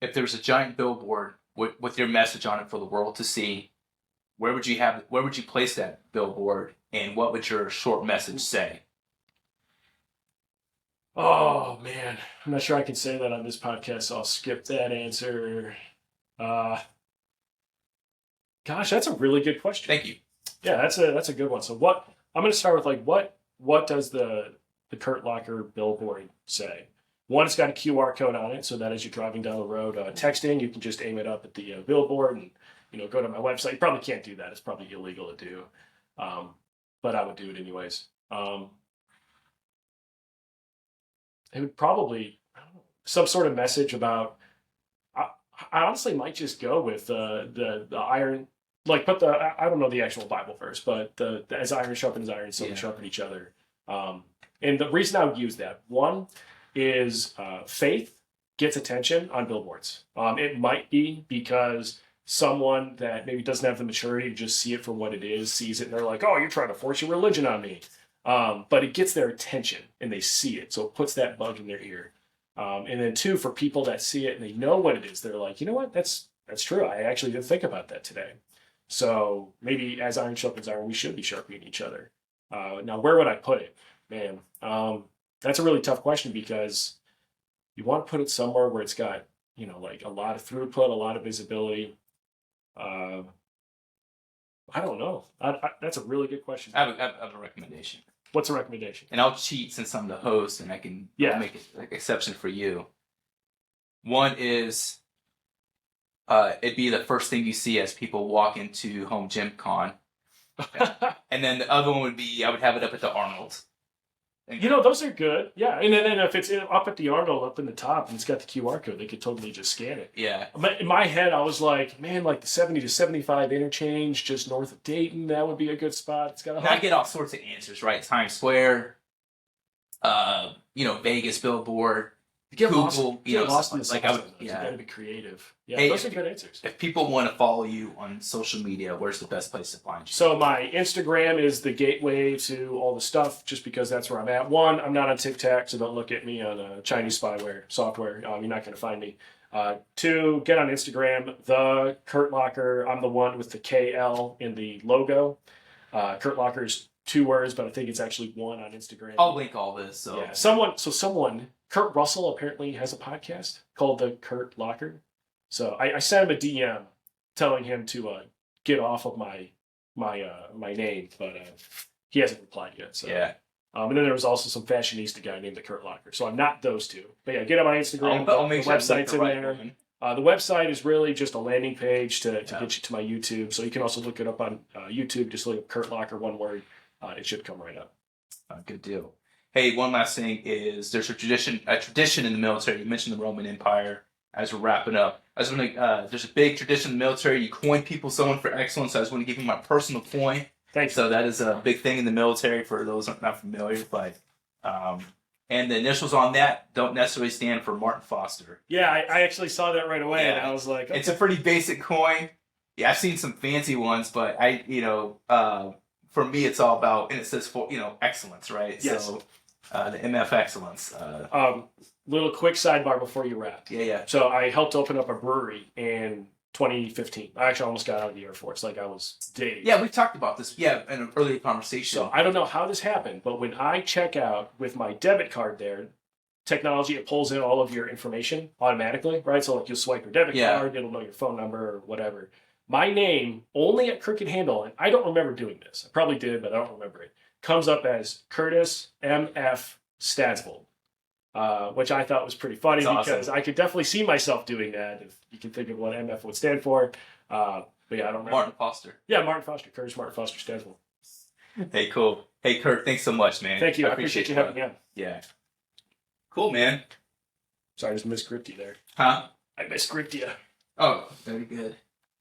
if there was a giant billboard with your message on it for the world to see, where would you place that billboard, and what would your short message say? Oh man, I'm not sure I can say that on this podcast, so I'll skip that answer. Uh, Gosh, that's a really good question. Thank you. Yeah, that's a good one. So what I'm going to start with, like, what does the Kurt Locker billboard say? One, it's got a QR code on it, so that as you're driving down the road, texting, you can just aim it up at the billboard and go to my website. You probably can't do that; it's probably illegal to do, but I would do it anyways. It would probably, I don't know, some sort of message about. I honestly might just go with the iron, like put I don't know the actual Bible verse, but the as iron sharpens iron, so we sharpen each other. And the reason I would use that, one, is faith gets attention on billboards. It might be because someone that maybe doesn't have the maturity to just see it for what it is, sees it, and they're like, oh, you're trying to force your religion on me. But it gets their attention, and they see it, so it puts that bug in their ear. And then two, for people that see it and they know what it is, they're like, you know what, that's true. I actually didn't think about that today. So maybe as iron sharpens iron, we should be sharpening each other. Now, where would I put it? Man, that's a really tough question, because you want to put it somewhere where it's got, like a lot of throughput, a lot of visibility. I don't know. That's a really good question. I have a recommendation. What's a recommendation? And I'll cheat since I'm the host, and I can make an exception for you. One is, it'd be the first thing you see as people walk into Home Gym Con. And then the other one would be, I would have it up at the Arnold. Those are good. Yeah. And then if it's up at the Arnold, up in the top, and it's got the QR code, they could totally just scan it. Yeah. In my head, I was like, man, like the 70 to 75 interchange just north of Dayton, that would be a good spot. It's got I get all sorts of answers, right? Times Square, Vegas billboard. Get Google, lost in the like sauce. You gotta be creative. Yeah, hey, those are good answers. If people want to follow you on social media, where's the best place to find you? So my Instagram is the gateway to all the stuff, just because that's where I'm at. One, I'm not on TikTok, so don't look at me on Chinese spyware software. You're not going to find me. Two, get on Instagram, the Kurt Locker. I'm the one with the KL in the logo. Kurt Locker's 2 words, but I think it's actually 1 on Instagram. I'll link all this. So yeah, someone, Kurt Russell apparently has a podcast called the Kurt Locker. So I sent him a DM telling him to get off of my name, but he hasn't replied yet. So yeah. And then there was also some fashionista guy named the Kurt Locker. So I'm not those two. But yeah, get on my Instagram. I'll make the website's in there. The website is really just a landing page to get you to my YouTube. So you can also look it up on YouTube. Just look up Kurt Locker, 1 word. It should come right up. Good deal. Hey, one last thing is there's a tradition in the military. You mentioned the Roman Empire as we're wrapping up. There's a big tradition in the military. You coin people someone for excellence. I just want to give you my personal coin. Thanks. So that is a big thing in the military for those not familiar. But and the initials on that don't necessarily stand for Martin Foster. Yeah, I actually saw that right away, and I was like, okay. It's a pretty basic coin. Yeah, I've seen some fancy ones, but for me, it's all about, and it says for excellence, right? Yes. So the MF excellence. Little quick sidebar before you wrap. Yeah. So I helped open up a brewery in 2015. I actually almost got out of the Air Force. Like, I was dazed. Yeah, we talked about this. Yeah, in an earlier conversation. So I don't know how this happened, but when I check out with my debit card there, technology, it pulls in all of your information automatically, right? So like you'll swipe your debit card, it'll know your phone number or whatever. My name, only at Crooked Handle, and I don't remember doing this. I probably did, but I don't remember it. Comes up as Kurtis M.F. Stadsvold, which I thought was pretty funny. That's because awesome. I could definitely see myself doing that if you can think of what MF would stand for. But yeah, I don't remember. Martin Foster. Yeah, Martin Foster. Kurtis Martin Foster Stadsvold. Hey, cool. Hey, Kurt, thanks so much, man. Thank you. I appreciate you having me on. Yeah. Cool, man. Sorry, I just misgripped you there. Huh? I misgripped you. Oh, very good.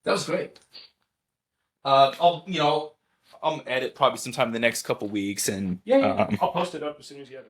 That was great. I'll edit probably sometime in the next couple weeks, and I'll post it up as soon as you have it.